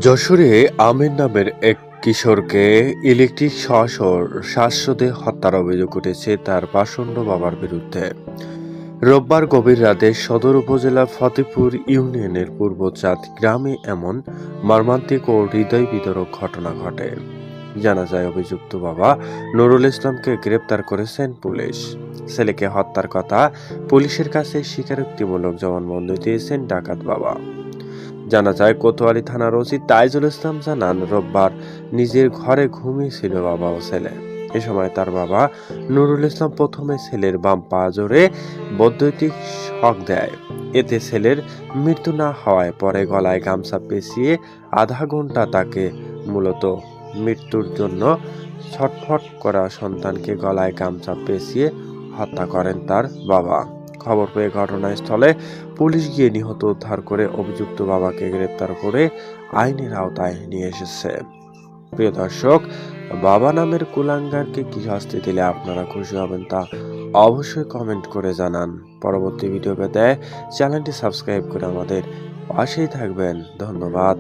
যশোরে আমির নামের এক কিশোরকে ইলেকট্রিক শ্বাসরোধে হত্যার অভিযোগ উঠেছে তার পাষণ্ড বাবার বিরুদ্ধে। রোববার গভীর রাতে সদর উপজেলার ফতেপুর ইউনিয়নের পূর্ব চাঁদ গ্রামে এমন মর্মান্তিক ও হৃদয় বিদারক ঘটনা ঘটে। জানা যায় অভিযুক্ত বাবা নুরুল ইসলামকে গ্রেপ্তার করেছেন পুলিশ। ছেলেকে হত্যার কথা পুলিশের কাছে স্বীকারোক্তিমূলক জবানবন্দি দিয়েছেন ডাকাত বাবা। জানা যায় কোতোয়ালি থানার ওসি তাইজুল ইসলাম জানান, রোববার নিজের ঘরে ঘুমিয়েছিল বাবা ও ছেলে। এ সময় তার বাবা নুরুল ইসলাম প্রথমে ছেলের বাম পা জোরে বৈদ্যুতিক শক দেয়। এতে ছেলের মৃত্যু না হওয়ায় পরে গলায় গামছা পেঁচিয়ে আধা ঘন্টা তাকে মূলত মৃত্যুর জন্য ছটফট করা সন্তানকে গলায় গামছা পেঁচিয়ে হত্যা করেন তার বাবা। খবর পেয়ে ঘটনাস্থলে পুলিশ গিয়ে নিহত উদ্ধার করে অভিযুক্ত বাবাকে গ্রেপ্তার করে আইনের আওতায় নিয়ে এসেছে। প্রিয় দর্শক, বাবা নামের কুলাঙ্গারকে কি শাস্তি দিলে আপনারা খুশি হবেন তা অবশ্যই কমেন্ট করে জানান। পরবর্তী ভিডিও পেতে চ্যানেলটি সাবস্ক্রাইব করে আমাদের পাশেই থাকবেন। ধন্যবাদ।